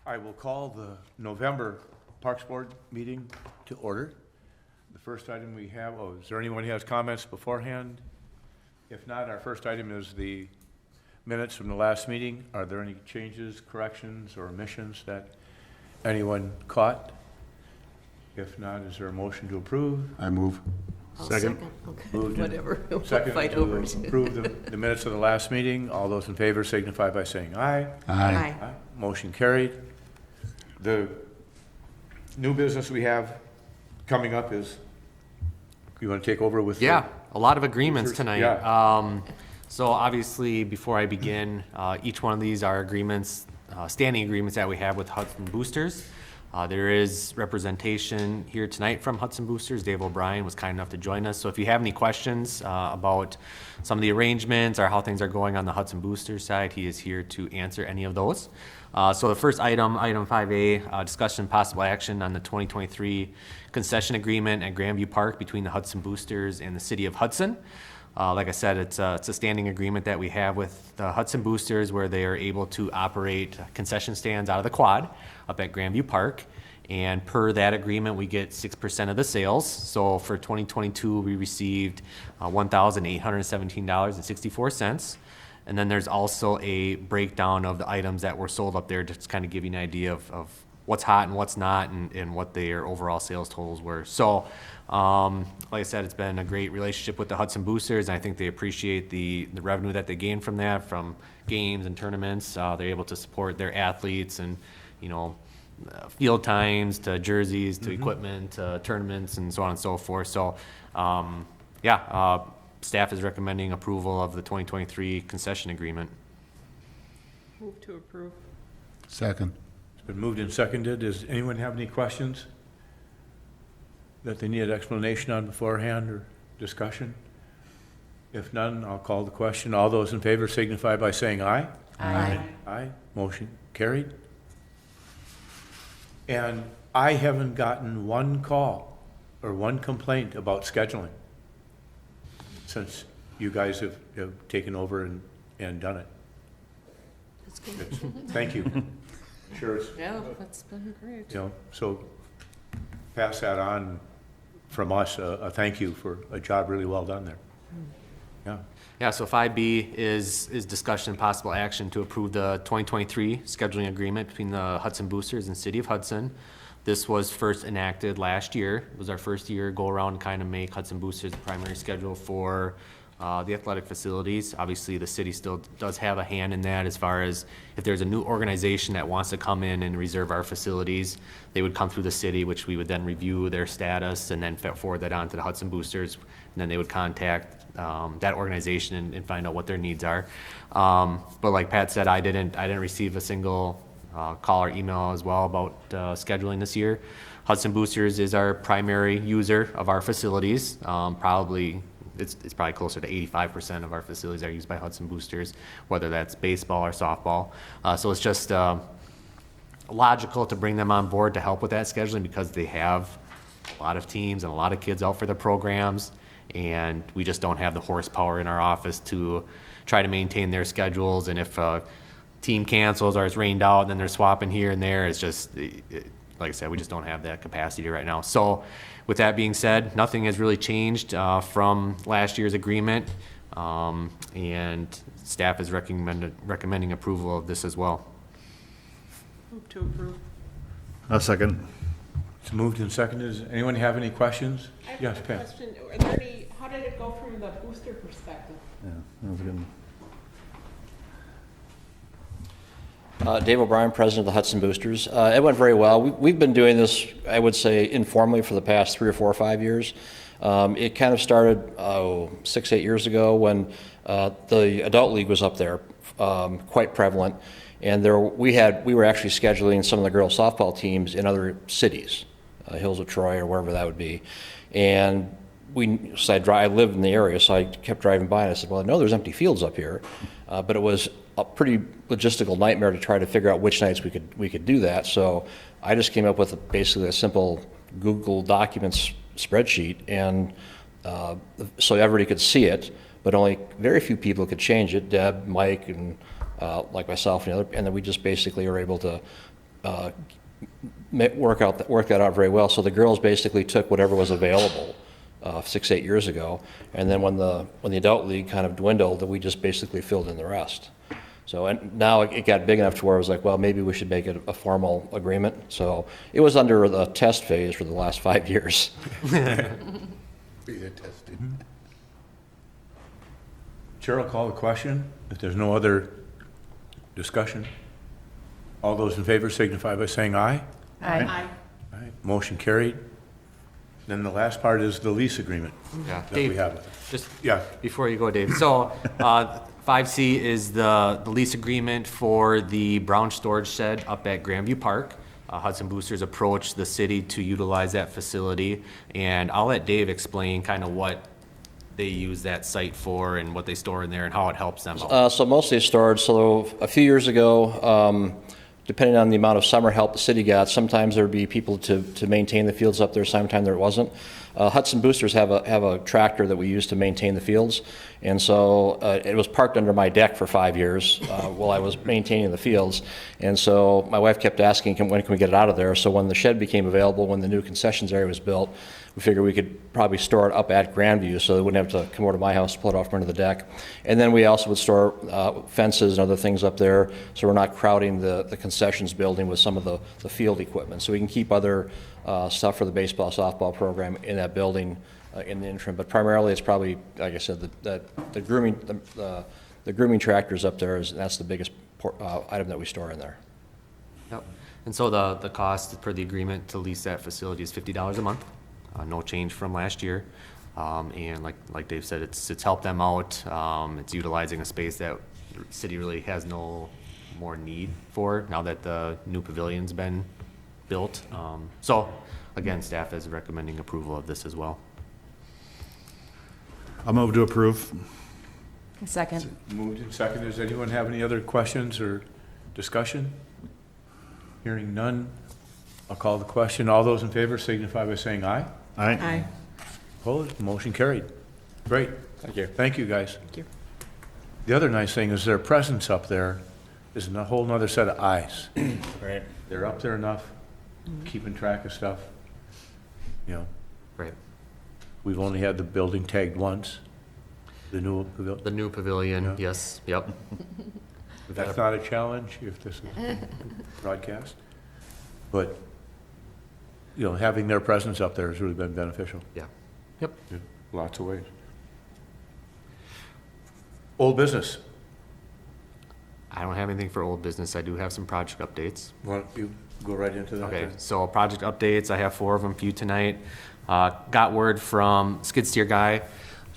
I will call the November Parks Board meeting to order. The first item we have, is there anyone who has comments beforehand? If not, our first item is the minutes from the last meeting. Are there any changes, corrections, or omissions that anyone caught? If not, is there a motion to approve? I move. I'll Second. Okay, Moved and whatever. We'll Second fight to over it. approve the minutes of the last meeting. All those in favor signify by saying aye. Aye. Aye. Motion carried. The new business we have coming up is, you want to take over with? Yeah, a lot of agreements tonight. Yeah. So obviously, before I begin, each one of these are agreements, standing agreements that we have with Hudson Boosters. There is representation here tonight from Hudson Boosters. Dave O'Brien was kind enough to join us. So if you have any questions about some of the arrangements or how things are going on the Hudson Boosters side, he is here to answer any of those. So the first item, item 5A, discussion and possible action on the 2023 concession agreement at Grandview Park between the Hudson Boosters and the City of Hudson. Like I said, it's a standing agreement that we have with the Hudson Boosters where they are able to operate concession stands out of the quad up at Grandview Park. And per that agreement, we get 6% of the sales. So for 2022, we received $1,817.64. And then there's also a breakdown of the items that were sold up there to just kind of give you an idea of what's hot and what's not and what their overall sales totals were. So, like I said, it's been a great relationship with the Hudson Boosters, and I think they appreciate the revenue that they gain from that, from games and tournaments. They're able to support their athletes and, field times to jerseys to equipment to tournaments and so on and so forth. So, staff is recommending approval of the 2023 concession agreement. Move to approve. Second. It's been moved and seconded. Does anyone have any questions that they need an explanation on beforehand or discussion? If none, I'll call the question. All those in favor signify by saying aye. Aye. Aye. Motion carried. And I haven't gotten one call or one complaint about scheduling since you guys have taken over and done it. That's good. Thank you. Sure, it's, Yeah, that's been great. so pass that on from us, a thank you for a job really well done there. Yeah. Yeah, so 5B is discussion and possible action to approve the 2023 scheduling agreement between the Hudson Boosters and City of Hudson. This was first enacted last year. It was our first year go around and kind of make Hudson Boosters the primary schedule for the athletic facilities. Obviously, the city still does have a hand in that as far as if there's a new organization that wants to come in and reserve our facilities, they would come through the city, which we would then review their status and then forward that on to the Hudson Boosters. And then they would contact that organization and find out what their needs are. But like Pat said, I didn't receive a single call or email as well about scheduling this year. Hudson Boosters is our primary user of our facilities. It's probably closer to 85% of our facilities are used by Hudson Boosters, whether that's baseball or softball. So it's just logical to bring them on board to help with that scheduling because they have a lot of teams and a lot of kids out for their programs, and we just don't have the horsepower in our office to try to maintain their schedules. And if a team cancels or it's rained out and then they're swapping here and there, it's just, like I said, we just don't have that capacity right now. So with that being said, nothing has really changed from last year's agreement, and staff is recommending approval of this as well. Move to approve. A second. It's moved and seconded. Does anyone have any questions? I have Yes, a Pam. question. Are there any, how did it go from the booster perspective? Yeah, that was good. Dave O'Brien, president of the Hudson Boosters. It went very well. We've been doing this, I would say, informally for the past 3 or 4 or 5 years. It kind of started 6, 8 years ago when the adult league was up there, quite prevalent, and we were actually scheduling some of the girls softball teams in other cities, Hills of Troy or wherever that would be, and I lived in the area, so I kept driving by and I said, well, I know there's empty fields up here, but it was a pretty logistical nightmare to try to figure out which nights we could do that. So I just came up with basically a simple Google Documents spreadsheet, and so everybody could see it, but only very few people could change it. Deb, Mike, and like myself and the other, and then we just basically are able to work that out very well. So the girls basically took whatever was available 6-8 years ago, and then when the adult league kind of dwindled, we just basically filled in the rest. So, and now it got big enough to where I was like, well, maybe we should make it a formal agreement. So it was under the test phase for the last 5 years. Chair will call the question. If there's no other discussion, all those in favor signify by saying aye. Aye. Aye. Motion carried. Then the last part is the lease agreement Yeah, that we Dave, have. just Yeah, before you go, Dave, so, 5C is the lease agreement for the brown storage shed up at Grandview Park. Hudson Boosters approached the city to utilize that facility, and I'll let Dave explain kind of what they use that site for and what they store in there and how it helps them out. So mostly storage. So a few years ago, depending on the amount of summer help the city got, sometimes there'd be people to maintain the fields up there, sometimes there wasn't. Hudson Boosters have a tractor that we use to maintain the fields, and so it was parked under my deck for 5 years while I was maintaining the fields, and so my wife kept asking, when can we get it out of there? So when the shed became available, when the new concessions area was built, we figured we could probably store it up at Grandview, so they wouldn't have to come over to my house to pull it off from under the deck. And then we also would store fences and other things up there, so we're not crowding the concessions building with some of the field equipment. So we can keep other stuff for the baseball, softball program in that building in the interim. But primarily, it's probably, like I said, the grooming tractors up there that's the biggest item that we store in there. Yep. And so the cost per the agreement to lease that facility is $50 a month. No change from last year. And like Dave said, it's helped them out. It's utilizing a space that the city really has no more need for now that the new pavilion's been built. So again, staff is recommending approval of this as well. I'll move to approve. Second. moved and seconded. Does anyone have any other questions or discussion? Hearing none, I'll call the question. All those in favor signify by saying aye. Aye. Aye. Opposed? Motion carried. Great. Thank you. Thank you, guys. Thank you. The other nice thing is their presence up there is a whole nother set of eyes. Right. They're up there enough, keeping track of stuff. You know, Right. we've only had the building tagged once, the new pavilion. The new pavilion, Yeah. yes, yep. That's not a challenge if this is broadcast. But, you know, having their presence up there has really been beneficial. Yeah. Yep. in Lots of ways. Old business. I don't have anything for old business. I do have some project updates. Why don't you go right into that? Okay, then? so project updates, I have 4 of them for you tonight. Got word from skid steer guy,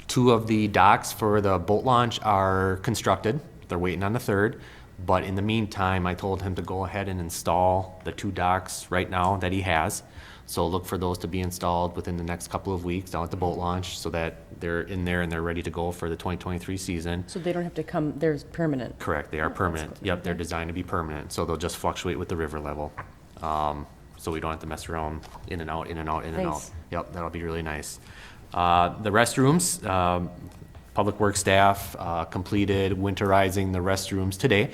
2 of the docks for the boat launch are constructed. They're waiting on the 3rd. But in the meantime, I told him to go ahead and install the 2 docks right now that he has. So look for those to be installed within the next couple of weeks down at the boat launch so that they're in there and they're ready to go for the 2023 season. So they don't have to come, there's permanent. Correct, they are permanent. Yep, they're designed to be permanent, so they'll just fluctuate with the river level. So we don't have to mess around in and out, in and out, in and out. Nice. Yep, that'll be really nice. The restrooms, Public Works staff completed winterizing the restrooms today.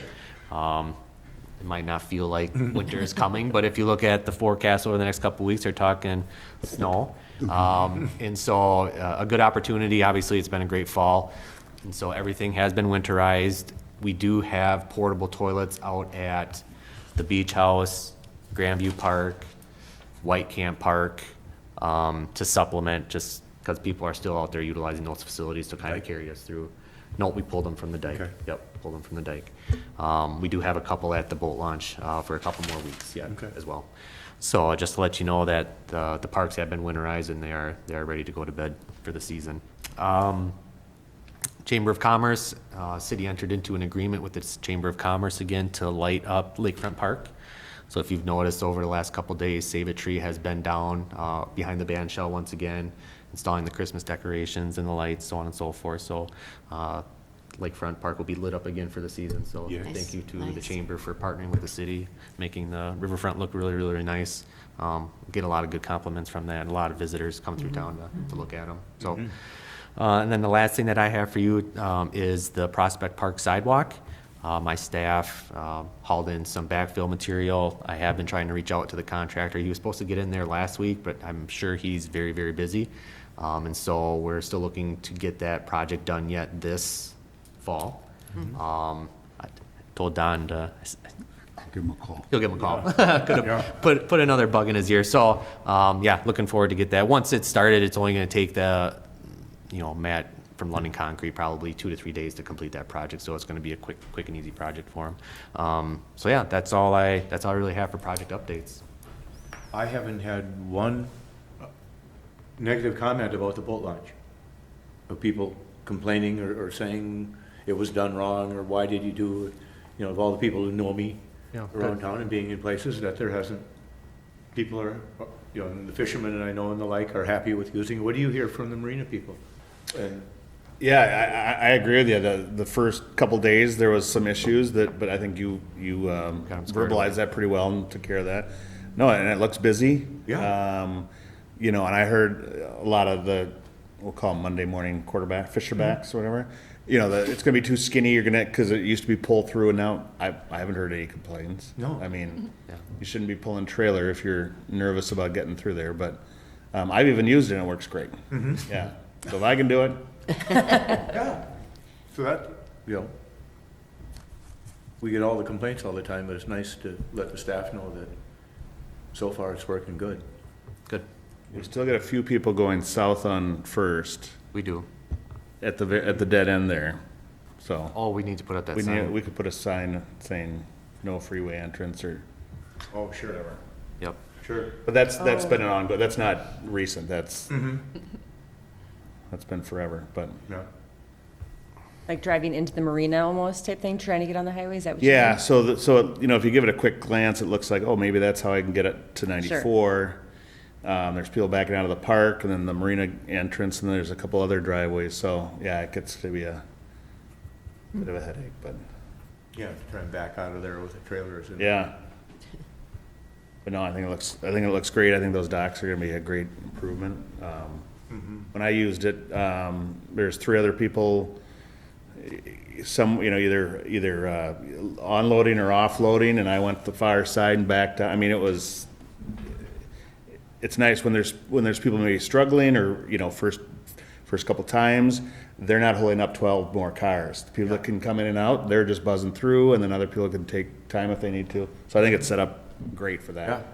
It might not feel like winter is coming, but if you look at the forecast over the next couple of weeks, they're talking snow. And so a good opportunity, obviously it's been a great fall. And so everything has been winterized. We do have portable toilets out at the beach house, Grandview Park, White Camp Park, to supplement just because people are still out there utilizing those facilities to kind of carry us through. No, we pulled them from the dike. Okay. Yep, pulled them from the dike. We do have a couple at the boat launch for a couple more weeks yet Okay. as well. So just to let you know that the parks have been winterized and they are ready to go to bed for the season. Chamber of Commerce, city entered into an agreement with its Chamber of Commerce again to light up Lakefront Park. So if you've noticed over the last couple days, Save a Tree has been down behind the band shell once again, installing the Christmas decorations and the lights, so on and so forth. So Lakefront Park will be lit up again for the season. So Yeah. thank you to the Nice. chamber for partnering with the city, making the riverfront look really, really, really nice. Get a lot of good compliments from that. A lot of visitors come through town to look at them. So, and then the last thing that I have for you is the Prospect Park sidewalk. My staff hauled in some backfill material. I have been trying to reach out to the contractor. He was supposed to get in there last week, but I'm sure he's very, very busy. And so we're still looking to get that project done yet this fall. I told Don to, I'll give him a call. he'll give him a call. Could Yeah. have put another bug in his ear. So, yeah, looking forward to get that. Once it's started, it's only gonna take the, Matt from London Concrete probably 2 to 3 days to complete that project. So it's gonna be a quick and easy project for him. So yeah, that's all I really have for project updates. I haven't had one negative comment about the boat launch, of people complaining or saying it was done wrong, or why did you do it? Of all the people who know me Yeah, around town and being in places, that there hasn't, people are, and the fishermen and I know and the like are happy with using it. What do you hear from the marina people? And Yeah, I agree with you. The first couple days, there was some issues but I think you 'em squared away. verbalized that pretty well and took care of that. No, and it looks busy. Yeah. And I heard a lot of we'll call them Monday morning fisherbacks or whatever. It's gonna be too skinny, because it used to be pull through, and now I haven't heard any complaints. No. I mean, Yeah. you shouldn't be pulling trailer if you're nervous about getting through there, but, I've even used it and it works great. Yeah, so if I can do it, yeah, so that, we get all the complaints all the time, but it's nice to let the staff know that so far it's working good. Good. we still got a few people going south on First We do. at the dead end there, so. Oh, we need to put up that sign. We could put a sign saying no freeway entrance Oh, sure. Yep. Sure. but that's been an ongoing, that's not recent, that's been forever, but. Yeah. Like driving into the marina almost type thing, trying to get on the highway, is that what you Yeah, mean? so if you give it a quick glance, it looks like, oh, maybe that's how I can get it to 94. There's people backing out of the park, and then the marina entrance, and then there's a couple other driveways, so, yeah, it gets to be a bit of a headache, but, Yeah, to try and back out of there with the trailers and. yeah. But no, I think it looks great. I think those docks are gonna be a great improvement. When I used it, there's 3 other people, some, either onloading or offloading, and I went the far side and backed out. I mean, it's nice when there's people maybe struggling or, first couple times, they're not holding up 12 more cars. The people that can come in and out, they're just buzzing through, and then other people can take time if they need to. So I think it's set up great for Yeah. that.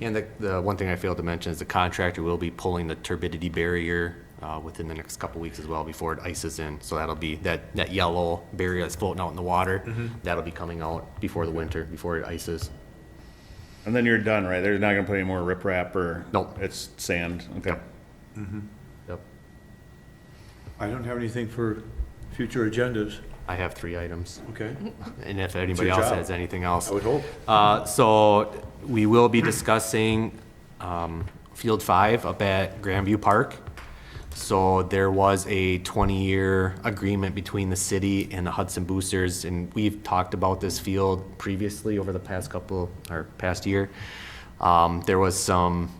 And the one thing I failed to mention is the contractor will be pulling the turbidity barrier within the next couple weeks as well before it ices in. So that'll be that yellow barrier that's floating out in the water. That'll be coming out before the winter, before it ices. And then you're done, right? They're not gonna put any more riprap or? Nope. It's sand, okay. Yep. I don't have anything for future agendas. I have 3 items. Okay. And if anybody your else job. has anything else. I would hope. So we will be discussing Field 5 up at Grandview Park. So there was a 20-year agreement between the city and the Hudson Boosters, and we've talked about this field previously over the past year. There was some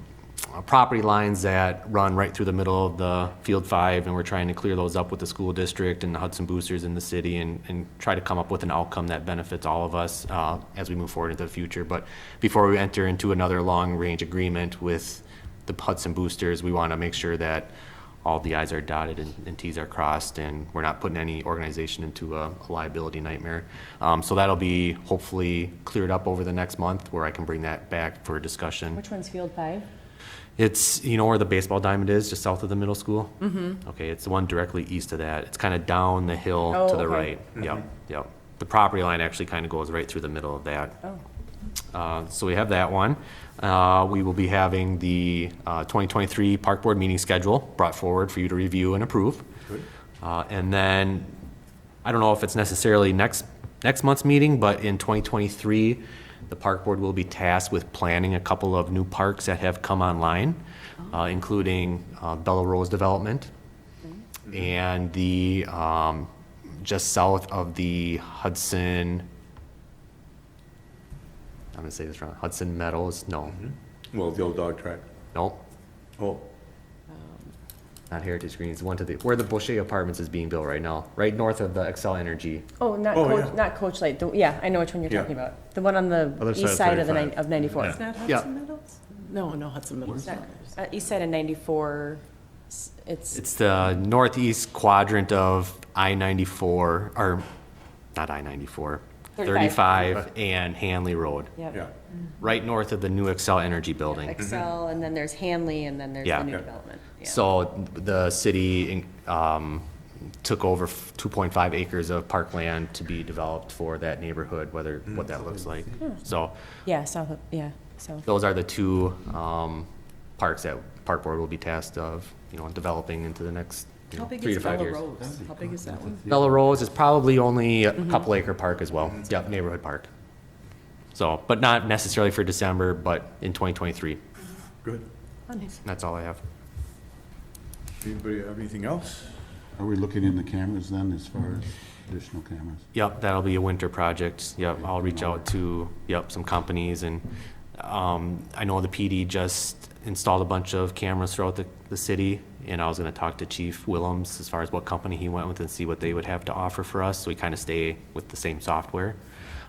property lines that run right through the middle of the Field 5, and we're trying to clear those up with the school district and the Hudson Boosters in the city and try to come up with an outcome that benefits all of us as we move forward into the future. But before we enter into another long-range agreement with the Hudson Boosters, we want to make sure that all the i's are dotted and t's are crossed, and we're not putting any organization into a liability nightmare. So that'll be hopefully cleared up over the next month, where I can bring that back for discussion. Which one's Field 5? It's, where the baseball diamond is, just south of the middle school? Mm-hmm. Okay, it's the one directly east of that. It's kind of down the hill Oh, to the okay. right. Yep, yep. The property line actually kind of goes right through the middle of that. Oh. So we have that one. We will be having the 2023 Park Board meeting schedule brought forward for you to review and approve. Good. And then, I don't know if it's necessarily next month's meeting, but in 2023, the Park Board will be tasked with planning a couple of new parks that have come online, including Bella Rose Development and the, just south of the Hudson, I'm gonna say this wrong, Hudson Meadows, no, Well, the old dog track. no, Oh, not Heritage Green, it's one to the, where the Boucher Apartments is being built right now, right north of the Excel Energy. Oh, not Oh, Coach, yeah. not Coach Light, yeah, I know which one you're Yeah. talking about. The one on the Other side east of side of 35. of 94. Yeah. Is that Yeah. Hudson Meadows? No, Hudson Meadows. East side of 94, it's, It's the northeast quadrant of I-94, or not I-94, 35 and Hanley Road, yep. Yeah. right north of the new Excel Energy building. Excel, and then there's Hanley, and then there's Yeah. the new Yeah. development. Yeah. So the city took over 2.5 acres of parkland to be developed for that neighborhood, what that looks like. So Yeah, south of, yeah, so. those are the two parks that Park Board will be tasked of, developing into the next How big 3 is to 5 Bella years. Rose? How big is that one? Bella Rose is probably only a couple acre park as well. Yep, neighborhood park. So, but not necessarily for December, but in 2023. Good. That's all I have. Anybody have anything else? Are we looking in the cameras then, as far as additional cameras? Yep, that'll be a winter project. Yep, I'll reach out to, some companies, and I know the PD just installed a bunch of cameras throughout the city, and I was gonna talk to Chief Willems as far as what company he went with and see what they would have to offer for us, so we kinda stay with the same software.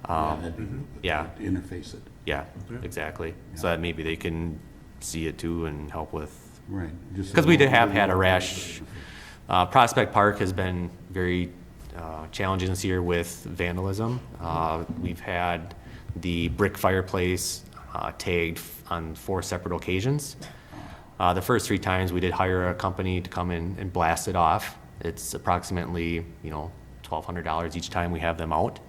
Yeah. Interface it, Yeah, exactly. So that maybe they can see it too and help with, right. just because we did have had a rash. Prospect Park has been very challenging this year with vandalism. We've had the brick fireplace tagged on 4 separate occasions. The first 3 times, we did hire a company to come in and blast it off. It's approximately, $1,200 each time we have them out.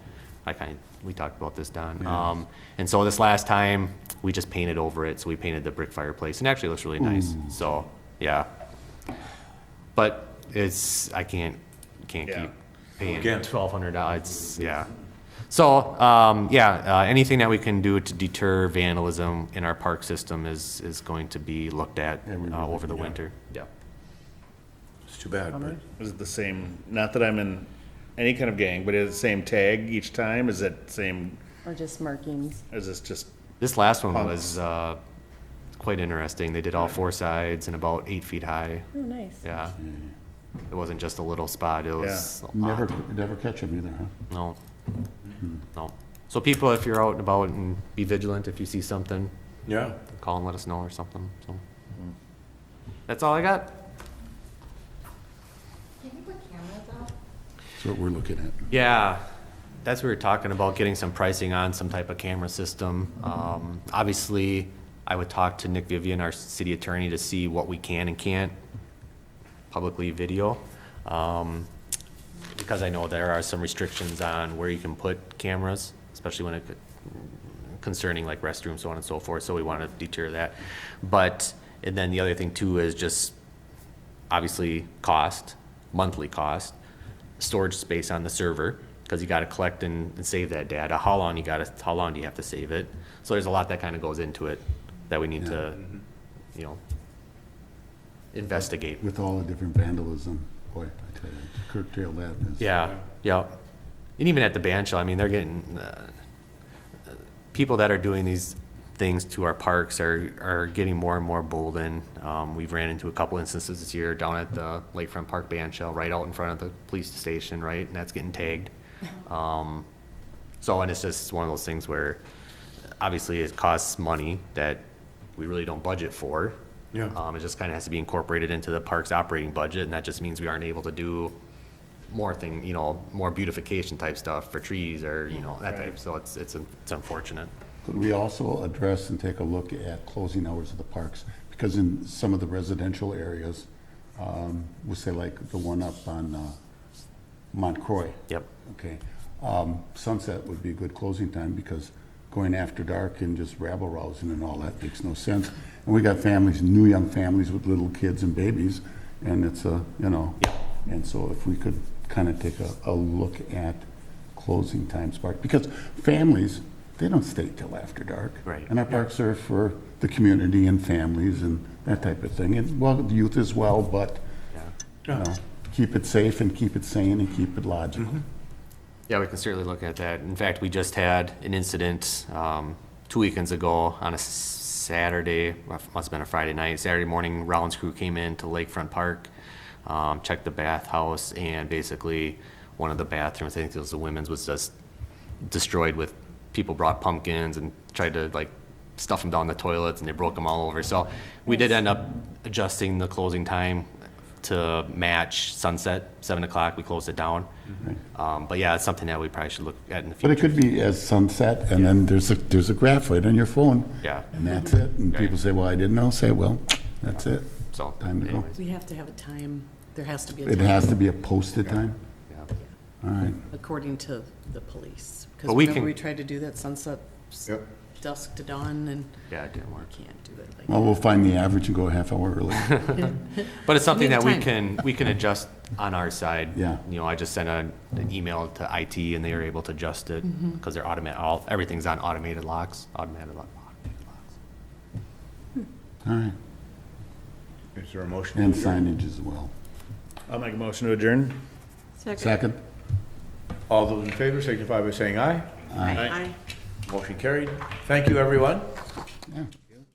We talked about this, Don. And so this last time, we just painted over it, so we painted the brick fireplace, and it actually looks really nice, so, yeah. But I can't keep paying Again. $1,200, yeah. So, anything that we can do to deter vandalism in our park system is going to be looked at over the winter. Yeah. It's too bad, but Is it the same, not that I'm in any kind of gang, but is it the same tag each time? Is it same, Or just markings. is this just, This last one was quite interesting. They did all 4 sides and about 8 feet high. Oh, nice. Yeah. It wasn't just a little spot, it was a lot. Never catch them either, huh? No. No. So people, if you're out and about, and be vigilant if you see something, yeah. call and let us know or something, so. That's all I got. That's what we're looking at. Yeah, that's what we were talking about, getting some pricing on some type of camera system. Obviously, I would talk to Nick Vivian, our city attorney, to see what we can and can't publicly video. Because I know there are some restrictions on where you can put cameras, especially when concerning like restrooms, so on and so forth, so we want to deter that. But, and then the other thing too is just, obviously, monthly cost, storage space on the server, because you got to collect and save that data. How long do you have to save it? So there's a lot that kind of goes into it that we need to, investigate. With all the different vandalism, boy, I tell you, to curtail that is. Yeah, yeah. And even at the band shell, I mean, they're getting, people that are doing these things to our parks are getting more and more bolden. We've ran into a couple instances this year down at the Lakefront Park band shell, right out in front of the police station, right? And that's getting tagged. And it's just one of those things where, obviously, it costs money that we really don't budget for. Yeah. It just kind of has to be incorporated into the park's operating budget, and that just means we aren't able to do more more beautification type stuff for trees or, that type, so it's unfortunate. Could we also address and take a look at closing hours of the parks? Because in some of the residential areas, we'll say like the one up on Montcroy. Yep. Okay. Sunset would be a good closing time because going after dark and just rabble rousing and all that makes no sense. And we got families, new young families with little kids and babies, and it's and so if we could kind of take a look at closing times park, because families, they don't stay till after dark. Right. And our parks are for the community and families and that type of thing, and well, the youth as well, but, keep it safe and keep it sane and keep it logical. Yeah, we can certainly look at that. In fact, we just had an incident 2 weekends ago on a Saturday, must have been a Friday night. Saturday morning, Rollins crew came in to Lakefront Park, checked the bathhouse, and basically, one of the bathrooms, I think it was the women's, was just destroyed with, people brought pumpkins and tried to like stuff them down the toilets, and they broke them all over. So we did end up adjusting the closing time to match sunset, 7 o'clock, we closed it down. But yeah, it's something that we probably should look at in the But future. it could be as sunset, and then there's a graph right on your phone. Yeah. And that's it. And Right. people say, well, I didn't know. Say, well, that's it. So, Time to go. anyways, We have to have a time, there has to be a It time, has to be a posted time? yeah. All right. according to the police. Because But we remember, can- we tried to do that sunset, Yep. dusk to dawn, and Yeah, it didn't work. can't do it like Well, we'll find the average and go a half hour early. But it's something have that time. we can adjust on our side. Yeah. You know, I just sent an email to IT, and they were able to adjust it, because they're everything's on automated locks, automated locks. All right. Is there a motion? And to adjourn? signage as well. I'll make a motion to adjourn. Second? All those in favor signify by saying aye. Aye. Motion carried. Thank you, everyone. Yeah.